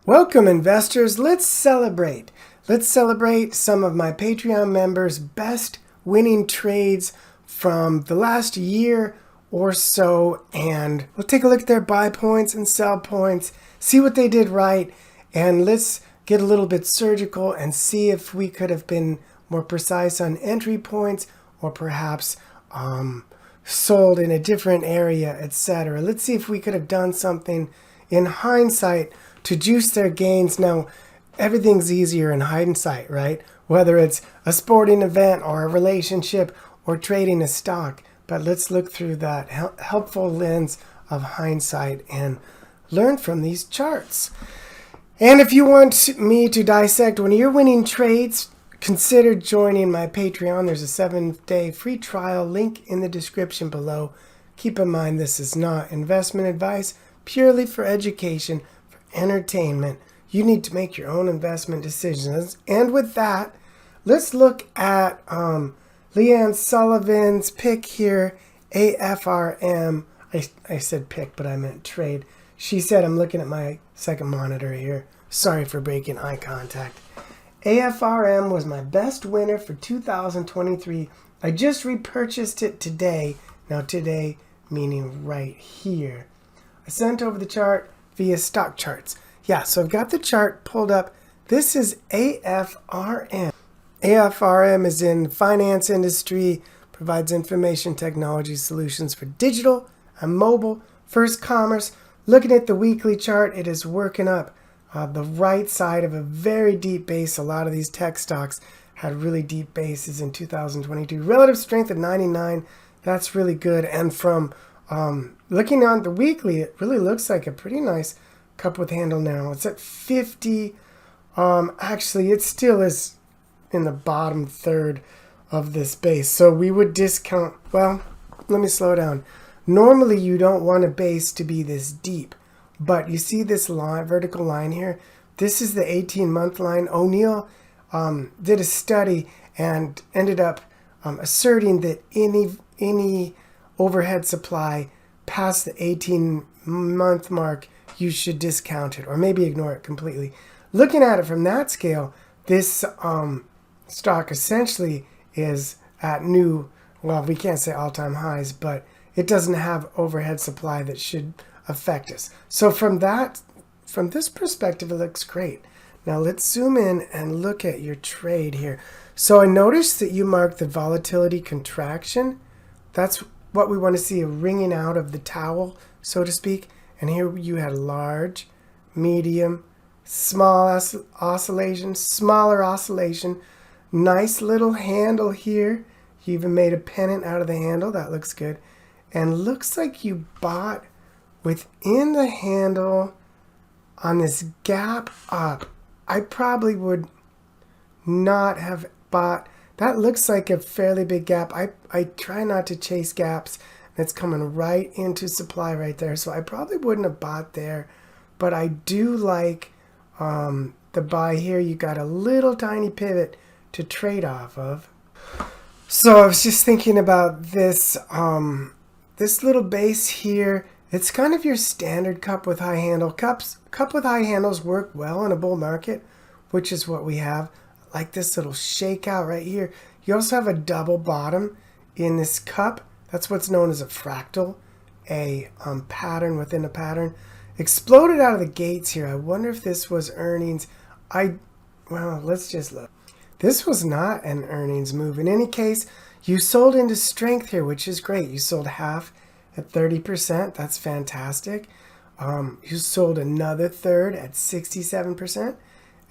Welcome investors, let's celebrate. Let's celebrate some of my Patreon members' best winning trades from the last year or so, and we'll take a look at their buy points and sell points, see what they did right, and let's get a little bit surgical and see if we could have been more precise on entry points or perhaps sold in a different area, etc. Let's see if we could have done something in hindsight to juice their gains. Now, everything's easier in hindsight, right? Whether it's a sporting event or a relationship or trading a stock. But let's look through that helpful lens of hindsight and learn from these charts. And if you want me to dissect one of your winning trades, consider joining my Patreon. There's a 7-day free trial link in the description below. Keep in mind, this is not investment advice, purely for education, for entertainment. You need to make your own investment decisions. And with that, let's look at Leanne Sullivan's pick here, AFRM. I said pick, but I meant trade. She said, I'm looking at my second monitor here. Sorry for breaking eye contact. AFRM was my best winner for 2023. I just repurchased it today. Now today meaning right here. I sent over the chart via stock charts. Yeah, so I've got the chart pulled up. This is AFRM. AFRM is in the finance industry, provides information technology solutions for digital and mobile, first commerce. Looking at the weekly chart, it is working up the right side of a very deep base. A lot of these tech stocks had really deep bases in 2022. Relative strength of 99, that's really good. And from looking on the weekly, it really looks like a pretty nice cup with handle now. It's at 50. Actually, it still is in the bottom third of this base. So we would discount, well, let me slow down. Normally, you don't want a base to be this deep. But you see this line, vertical line here? This is the 18-month line. O'Neill did a study and ended up asserting that any overhead supply past the 18-month mark, you should discount it or maybe ignore it completely. Looking at it from that scale, this stock essentially is at new, well, we can't say all-time highs, but it doesn't have overhead supply that should affect us. So from this perspective, it looks great. Now let's zoom in and look at your trade here. So I noticed that you marked the volatility contraction. That's what we want to see, a wringing out of the towel, so to speak. And here you had large, medium, small oscillation, smaller oscillation, nice little handle here. You even made a pennant out of the handle. That looks good. And looks like you bought within the handle on this gap up. I probably would not have bought. That looks like a fairly big gap. I try not to chase gaps. That's coming right into supply right there. So I probably wouldn't have bought there. But I do like the buy here. You got a little tiny pivot to trade off of. So I was just thinking about this, this little base here. It's kind of your standard cup with high handle. Cup with high handles work well in a bull market, which is what we have. Like this little shakeout right here. You also have a double bottom in this cup. That's what's known as a fractal, a pattern within a pattern. Exploded out of the gates here. I wonder if this was earnings. Well, let's just look. This was not an earnings move. In any case, you sold into strength here, which is great. You sold half at 30%. That's fantastic. You sold another third at 67%.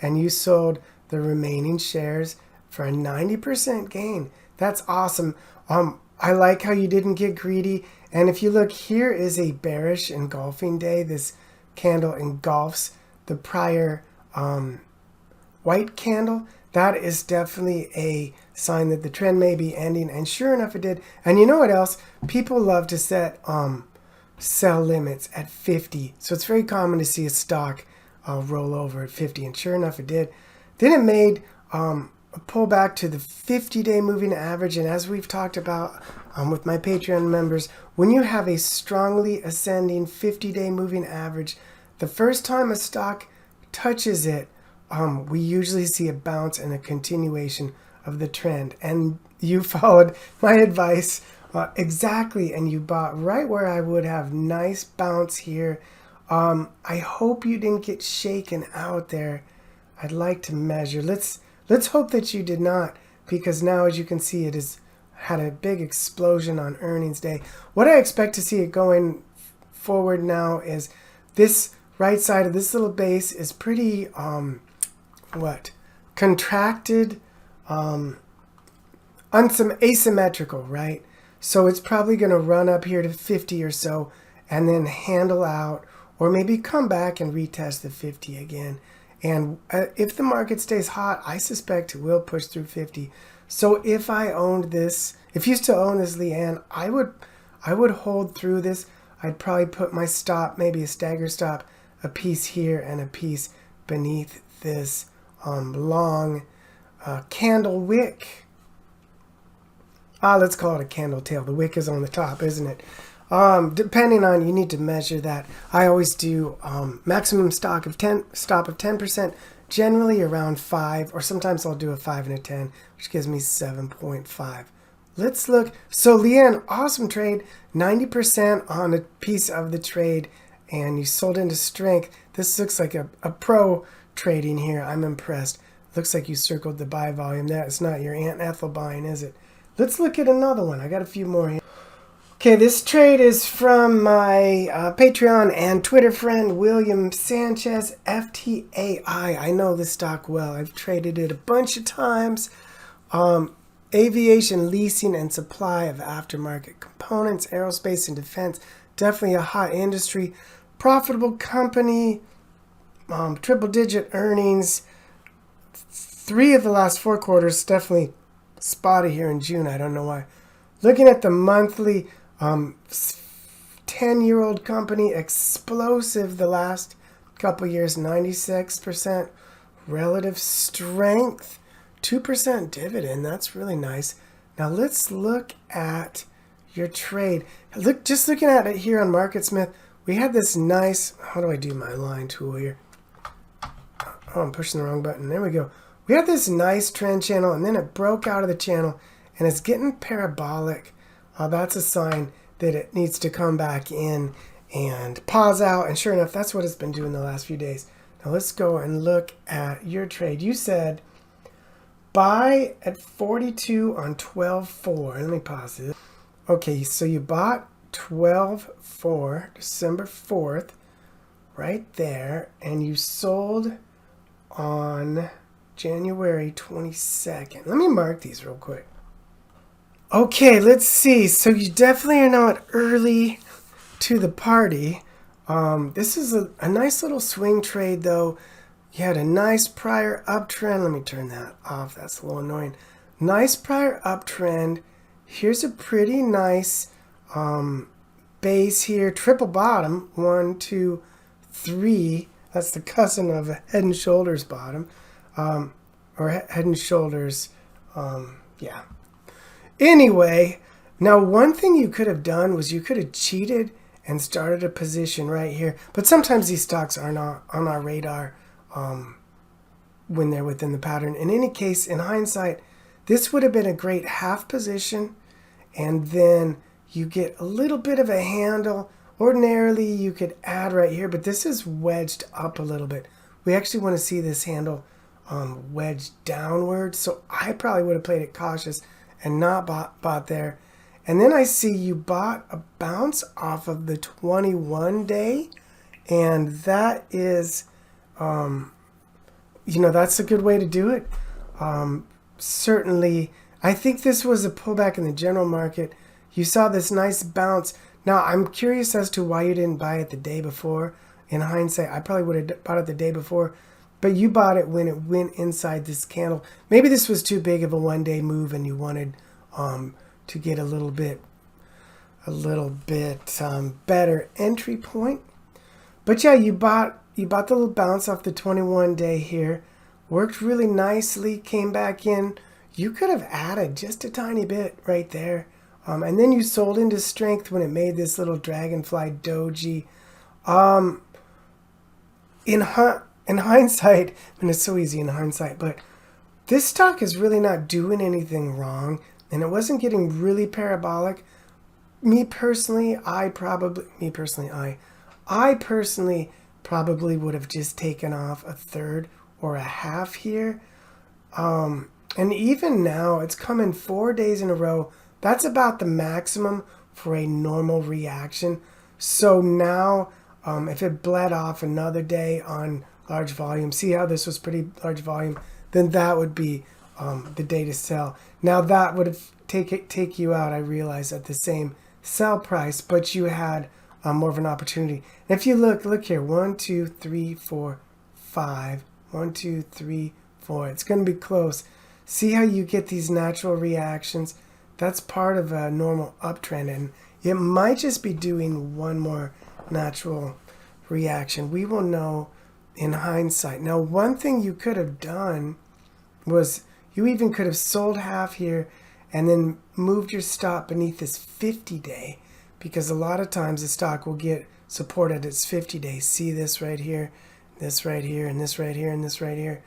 And you sold the remaining shares for a 90% gain. That's awesome. I like how you didn't get greedy. And if you look, here is a bearish engulfing day. This candle engulfs the prior white candle. That is definitely a sign that the trend may be ending. And sure enough, it did. And you know what else? People love to set sell limits at 50. So it's very common to see a stock roll over at 50. And sure enough, it did. Then it made a pullback to the 50-day moving average. And as we've talked about with my Patreon members, when you have a strongly ascending 50-day moving average, the first time a stock touches it, we usually see a bounce and a continuation of the trend. And you followed my advice exactly, and you bought right where I would have. Nice bounce here. I hope you didn't get shaken out there. I'd like to measure. Let's hope that you did not, because now, as you can see, it has had a big explosion on earnings day. What I expect to see it going forward now is this right side of this little base is pretty contracted, asymmetrical, right? So it's probably going to run up here to 50 or so and then handle out, or maybe come back and retest the 50 again. And if the market stays hot, I suspect it will push through 50. So if I owned this, if you still own this, Leanne, I would hold through this. I'd probably put my stop, maybe a stagger stop, a piece here and a piece beneath this long candle wick. Let's call it a candle tail. The wick is on the top, isn't it? Depending on, you need to measure that. I always do maximum stop of 10%, generally around 5, or sometimes I'll do a 5 and a 10, which gives me 7.5. Let's look. So Leanne, awesome trade, 90% on a piece of the trade, and you sold into strength. This looks like a pro trading here. I'm impressed. Looks like you circled the buy volume. That's not your Aunt Ethel buying, is it? Let's look at another one. I got a few more here. Okay, this trade is from my Patreon and Twitter friend, William Sanchez, FTAI. I know this stock well. I've traded it a bunch of times. Aviation leasing and supply of aftermarket components, aerospace and defense, definitely a hot industry. Profitable company, triple-digit earnings. 3 of the last 4 quarters, definitely spotty here in June. I don't know why. Looking at the monthly, 10-year-old company, explosive the last couple years, 96% relative strength, 2% dividend. That's really nice. Now let's look at your trade. Just looking at it here on MarketSmith, we had this nice, how do I do my line tool here? Oh, I'm pushing the wrong button. There we go. We had this nice trend channel, and then it broke out of the channel, and it's getting parabolic. That's a sign that it needs to come back in and pause out. And sure enough, that's what it's been doing the last few days. Now let's go and look at your trade. You said buy at 42 on 12/4. Let me pause it. Okay, so you bought 12/4, December 4th, right there, and you sold on January 22nd. Let me mark these real quick. Okay, let's see. So you definitely are not early to the party. This is a nice little swing trade, though. You had a nice prior uptrend. Let me turn that off. That's a little annoying. Nice prior uptrend. Here's a pretty nice base here. Triple bottom. 1, 2, 3. That's the cousin of a Head and Shoulders bottom. Or Head and Shoulders. Yeah. Anyway, now one thing you could have done was you could have cheated and started a position right here. But sometimes these stocks are not on our radar when they're within the pattern. In any case, in hindsight, this would have been a great half position. And then you get a little bit of a handle. Ordinarily, you could add right here, but this is wedged up a little bit. We actually want to see this handle wedged downward. So I probably would have played it cautious and not bought there. And then I see you bought a bounce off of the 21 day. And that is, that's a good way to do it. Certainly, I think this was a pullback in the general market. You saw this nice bounce. Now, I'm curious as to why you didn't buy it the day before. In hindsight, I probably would have bought it the day before. But you bought it when it went inside this candle. Maybe this was too big of a one-day move and you wanted to get a little bit better entry point. But yeah, you bought the little bounce off the 21 day here. Worked really nicely, came back in. You could have added just a tiny bit right there. And then you sold into strength when it made this little dragonfly doji. in hindsight, and it's so easy in hindsight, but this stock is really not doing anything wrong, and it wasn't getting really parabolic. I personally probably would have just taken off a third or a half here. And even now, it's coming 4 days in a row. That's about the maximum for a normal reaction. So now, if it bled off another day on large volume, see how this was pretty large volume, then that would be the day to sell. Now that would have take you out, I realize, at the same sell price, but you had more of an opportunity. And if you look here, 1, 2, 3, 4, 5, 1, 2, 3, 4. It's going to be close. See how you get these natural reactions? That's part of a normal uptrend, and it might just be doing one more natural reaction. We will know in hindsight. Now, one thing you could have done was you even could have sold half here and then moved your stop beneath this 50-day, because a lot of times the stock will get support at its 50-day. See this right here, this right here, and this right here, and this right here.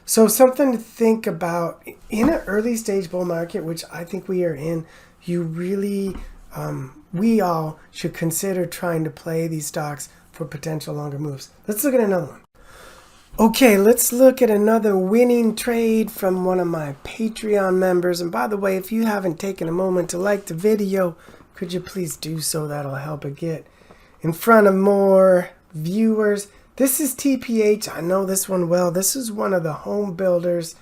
So something to think about in an early stage bull market, which I think we are in. You really, we all should consider trying to play these stocks for potential longer moves. Let's look at another one. Okay, let's look at another winning trade from one of my Patreon members. And by the way, if you haven't taken a moment to like the video, could you please do so? That'll help it get in front of more viewers. This is TPH. I know this one well. This is one of the home builders,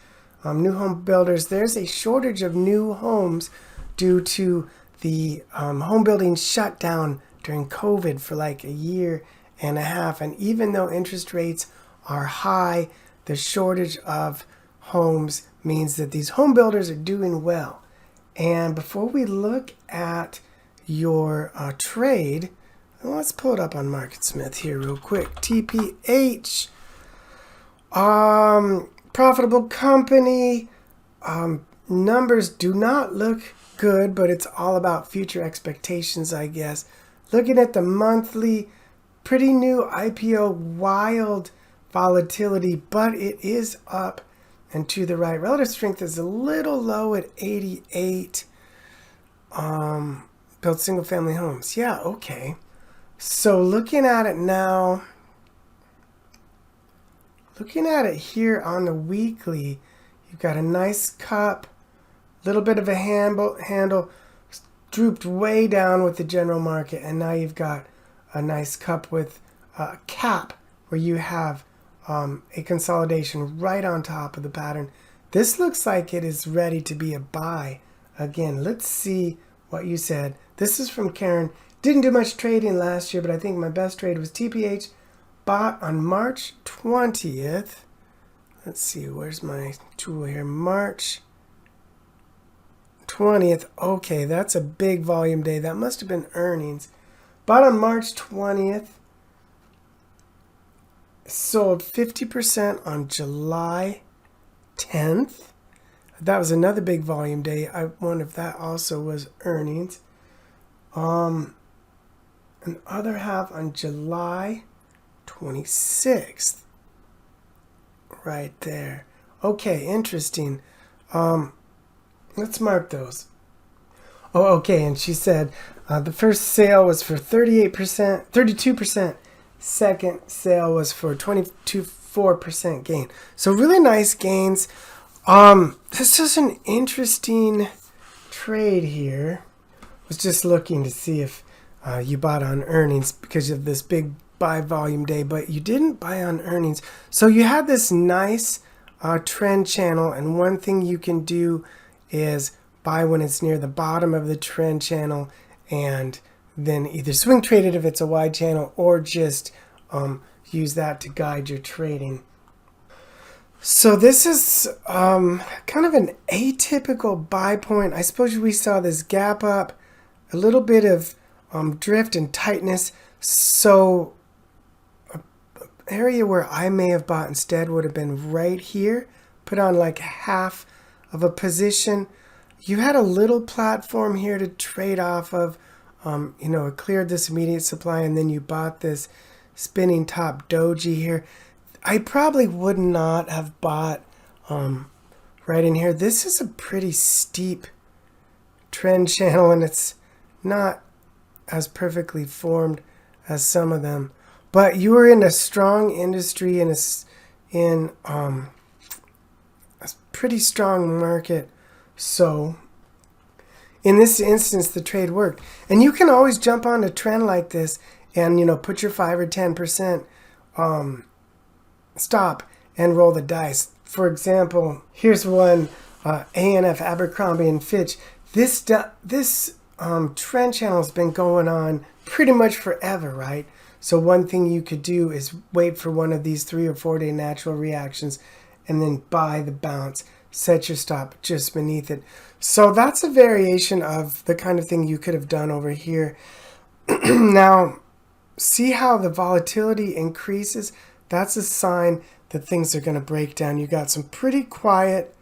new home builders. There's a shortage of new homes due to the home building shutdown during COVID for like a year and a half. And even though interest rates are high, the shortage of homes means that these home builders are doing well. And before we look at your trade, let's pull it up on MarketSmith here real quick. TPH, profitable company. Numbers do not look good, but it's all about future expectations, I guess. Looking at the monthly, pretty new IPO, wild volatility, but it is up and to the right. Relative strength is a little low at 88. Built single family homes. Yeah, okay. So looking at it now, looking at it here on the weekly, you've got a nice cup, little bit of a handle, drooped way down with the general market, and now you've got a nice cup with a cap where you have a consolidation right on top of the pattern. This looks like it is ready to be a buy again. Let's see what you said. This is from Karen. Didn't do much trading last year, but I think my best trade was TPH. Bought on March 20th. Let's see, where's my tool here? March 20th. Okay, that's a big volume day. That must have been earnings. Bought on March 20th. Sold 50% on July 10th. That was another big volume day. I wonder if that also was earnings. Another half on July 26th. Right there. Okay, interesting. Let's mark those. Oh, okay, and she said the first sale was for 32%. Second sale was for 24% gain. So really nice gains. This is an interesting trade here. Was just looking to see if you bought on earnings because of this big buy volume day, but you didn't buy on earnings. So you had this nice trend channel, and one thing you can do is buy when it's near the bottom of the trend channel, and then either swing trade it if it's a wide channel, or just use that to guide your trading. So this is kind of an atypical buy point. I suppose we saw this gap up, a little bit of drift and tightness. So an area where I may have bought instead would have been right here. Put on like half of a position. You had a little platform here to trade off of. It cleared this immediate supply, and then you bought this spinning top doji here. I probably would not have bought right in here. This is a pretty steep trend channel, and it's not as perfectly formed as some of them. But you are in a strong industry and in a pretty strong market. So in this instance, the trade worked. And you can always jump on a trend like this and, you know, put your 5 or 10% stop and roll the dice. For example, here's one, ANF, Abercrombie & Fitch. This trend channel has been going on pretty much forever, right? So one thing you could do is wait for one of these 3 or 4 day natural reactions and then buy the bounce. Set your stop just beneath it. So that's a variation of the kind of thing you could have done over here. Now, see how the volatility increases? That's a sign that things are going to break down. You got some pretty quiet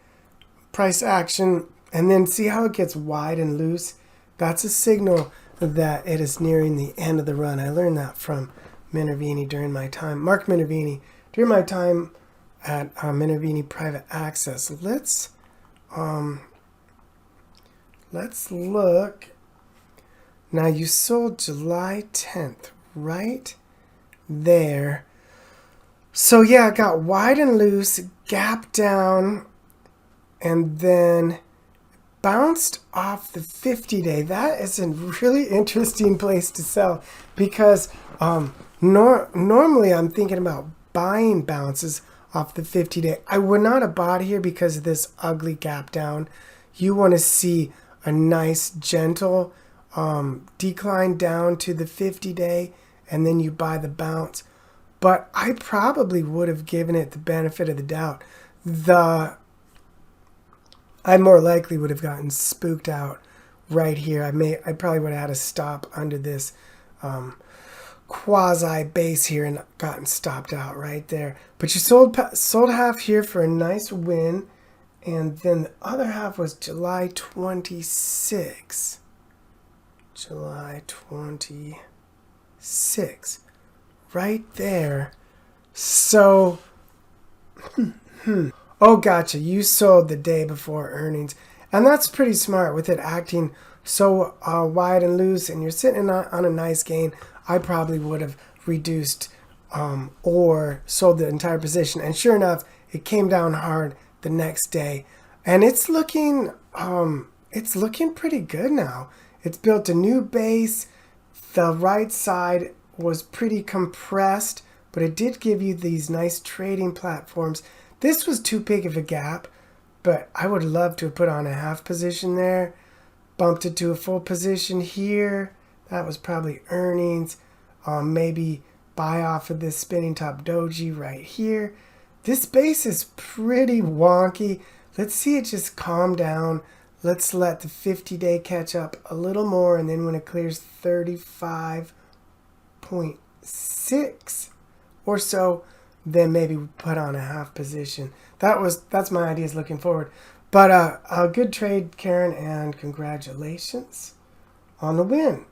price action, and then see how it gets wide and loose? That's a signal that it is nearing the end of the run. I learned that from Minervini during my time, Mark Minervini, during my time at Minervini Private Access. Let's look. Now you sold July 10th, right there. So yeah, it got wide and loose, gap down, and then bounced off the 50-day. That is a really interesting place to sell because normally I'm thinking about buying bounces off the 50-day. I would not have bought here because of this ugly gap down. You want to see a nice gentle decline down to the 50-day, and then you buy the bounce. But I probably would have given it the benefit of the doubt. I more likely would have gotten spooked out right here. I probably would have had a stop under this quasi base here and gotten stopped out right there. But you sold half here for a nice win, and then the other half was July 26. July 26. Right there. So, oh, gotcha. You sold the day before earnings. And that's pretty smart with it acting so wide and loose, and you're sitting on a nice gain. I probably would have reduced or sold the entire position. And sure enough, it came down hard the next day. And it's looking pretty good now. It's built a new base. The right side was pretty compressed, but it did give you these nice trading platforms. This was too big of a gap, but I would love to have put on a half position there, bumped it to a full position here. That was probably earnings. Maybe buy off of this spinning top doji right here. This base is pretty wonky. Let's see it just calm down. Let's let the 50-day catch up a little more, and then when it clears 35.6 or so, then maybe put on a half position. That's my ideas looking forward. But a good trade, Karen, and congratulations on the win.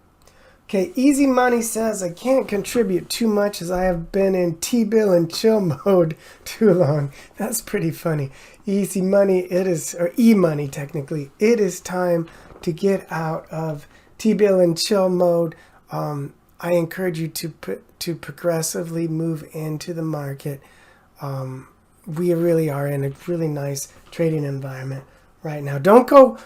Okay, Easy Money says, I can't contribute too much as I have been in T-bill and chill mode too long. That's pretty funny. Easy Money, it is, or E-Money technically, it is time to get out of T-bill and chill mode. I encourage you to progressively move into the market. We really are in a really nice trading environment right now. Don't go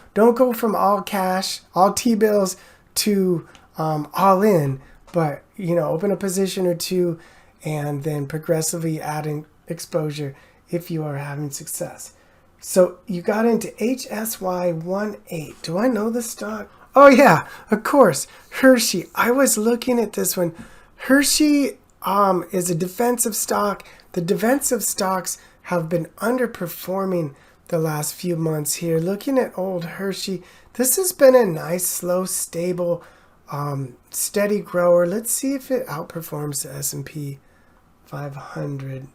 from all cash, all T-bills to all in, but open a position or two and then progressively adding exposure if you are having success. So you got into HSY18. Do I know the stock? Oh yeah, of course, Hershey. I was looking at this one. Hershey is a defensive stock. The defensive stocks have been underperforming the last few months here. Looking at old Hershey, this has been a nice, slow, stable, steady grower. Let's see if it outperforms the S&P 500.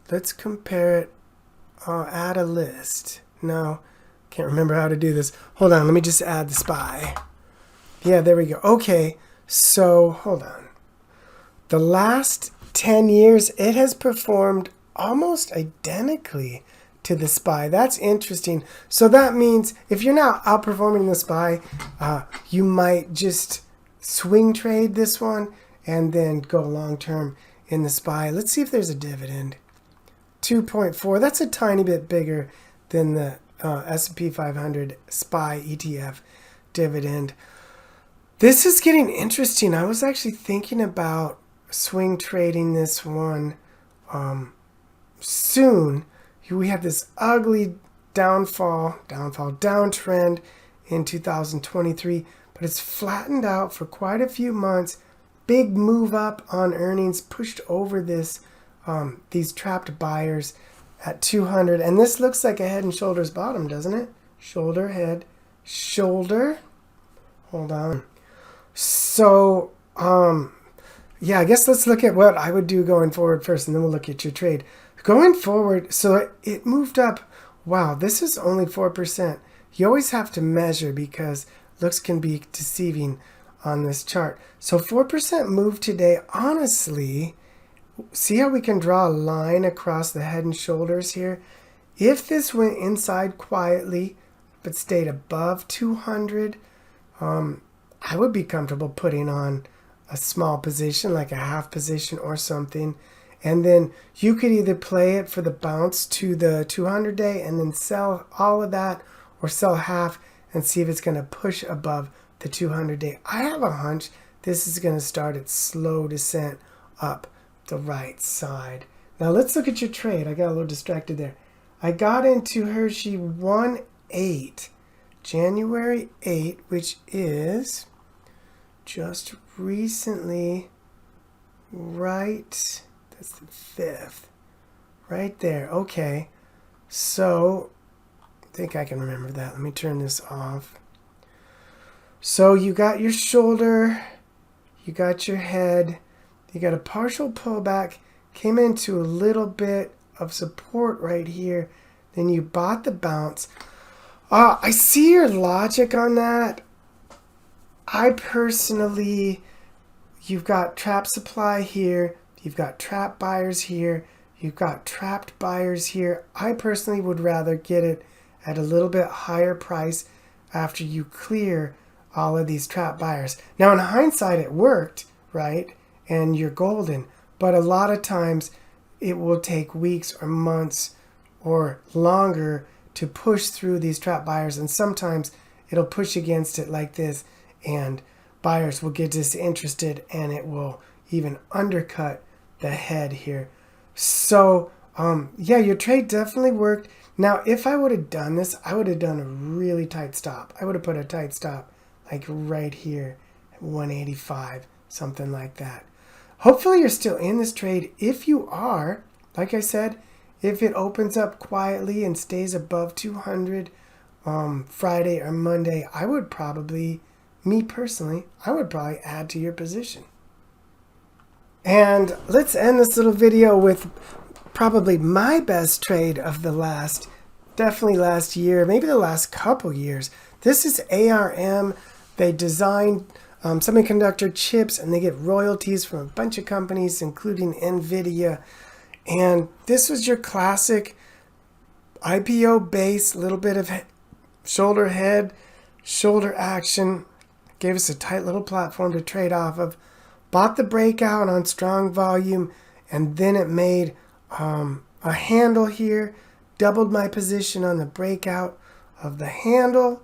Let's compare it. Add a list. No, can't remember how to do this. Hold on, let me just add the SPY. Yeah, there we go. Okay, so hold on. The last 10 years, it has performed almost identically to the SPY. That's interesting. So that means if you're now outperforming the SPY, you might just swing trade this one and then go long term in the SPY. Let's see if there's a dividend. 2.4. That's a tiny bit bigger than the S&P 500 SPY ETF dividend. This is getting interesting. I was actually thinking about swing trading this one soon. We had this ugly downtrend in 2023, but it's flattened out for quite a few months. Big move up on earnings, pushed over this these trapped buyers at 200, and this looks like a head and shoulders bottom, doesn't it? Shoulder, head, shoulder. Hold on. So yeah, I guess let's look at what I would do going forward first, and then we'll look at your trade. Going forward, so it moved up. Wow, this is only 4%. You always have to measure because looks can be deceiving on this chart. So 4% move today. Honestly, see how we can draw a line across the head and shoulders here? If this went inside quietly but stayed above 200, I would be comfortable putting on a small position, like a half position or something. And then you could either play it for the bounce to the 200 day and then sell all of that, or sell half and see if it's going to push above the 200 day. I have a hunch this is going to start its slow descent up the right side. Now let's look at your trade. I got a little distracted there. I got into Hershey 1/8, January 8, which is just recently, right? That's the 5th. Right there. Okay. So, I think I can remember that. Let me turn this off. So, you got your shoulder. You got your head. You got a partial pullback. Came into a little bit of support right here. Then you bought the bounce. I see your logic on that. I personally, you've got trap supply here. You've got trap buyers here. You've got trapped buyers here. I personally would rather get it at a little bit higher price after you clear all of these trap buyers. Now, in hindsight, it worked, right? And you're golden. But a lot of times, it will take weeks or months or longer to push through these trap buyers. And sometimes it'll push against it like this, and buyers will get disinterested, and it will even undercut the head here. So yeah, your trade definitely worked. Now if I would have done this, I would have done a really tight stop. I would have put a tight stop like right here at 185, something like that. Hopefully you're still in this trade. If you are, like I said, if it opens up quietly and stays above 200 Friday or Monday, I would probably, me personally, I would probably add to your position. And let's end this little video with probably my best trade of the definitely last year, maybe the last couple years. This is ARM. They design semiconductor chips, and they get royalties from a bunch of companies, including NVIDIA. And this was your classic IPO base, little bit of shoulder head, shoulder action. Gave us a tight little platform to trade off of. Bought the breakout on strong volume, and then it made a handle here. Doubled my position on the breakout of the handle.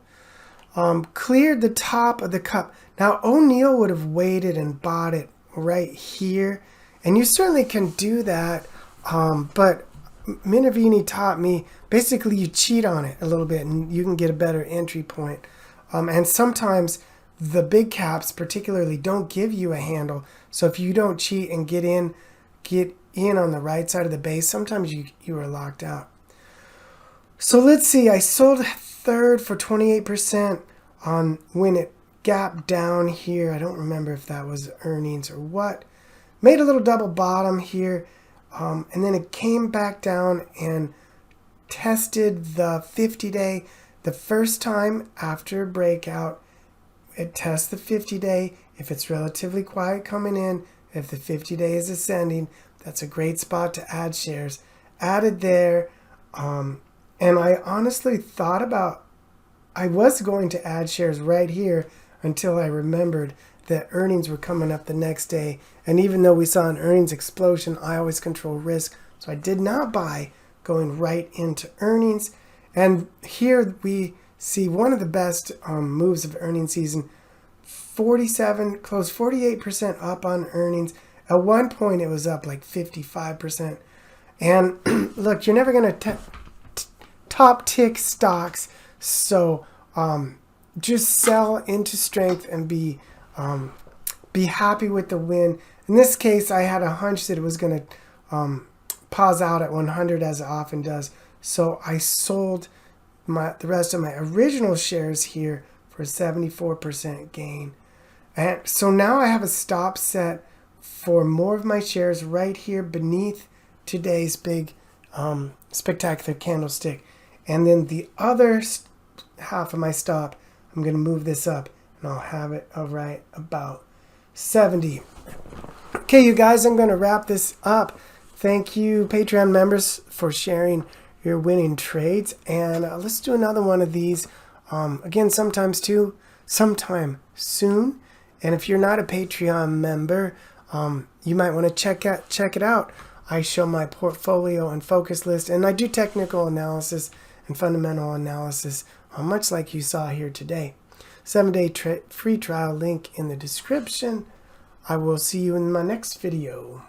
Cleared the top of the cup. Now O'Neill would have waited and bought it right here, and you certainly can do that, but Minervini taught me basically you cheat on it a little bit and you can get a better entry point. And sometimes the big caps particularly don't give you a handle. So if you don't cheat and get in on the right side of the base, sometimes you are locked out. So let's see, I sold third for 28% when it gapped down here. I don't remember if that was earnings or what. Made a little double bottom here, and then it came back down and tested the 50-day. The first time after a breakout, it tests the 50-day. If it's relatively quiet coming in If the 50-day is ascending, that's a great spot to add shares. Added there, and I honestly thought about, I was going to add shares right here until I remembered that earnings were coming up the next day. And even though we saw an earnings explosion, I always control risk. So I did not buy going right into earnings. And here we see one of the best moves of earnings season. 47, close 48% up on earnings. At one point it was up like 55%. And look, you're never going to top tick stocks. So just sell into strength and be happy with the win. In this case, I had a hunch that it was going to pause out at 100 as it often does. So I sold the rest of my original shares here for a 74% gain. And so now I have a stop set for more of my shares right here beneath today's big spectacular candlestick. And then the other half of my stop, I'm going to move this up and I'll have it right about 70. Okay, you guys, I'm going to wrap this up. Thank you, Patreon members, for sharing your winning trades. And let's do another one of these. Again, sometime soon. And if you're not a Patreon member, you might want to check it out. I show my portfolio and focus list, and I do technical analysis and fundamental analysis, much like you saw here today. 7-day free trial link in the description. I will see you in my next video.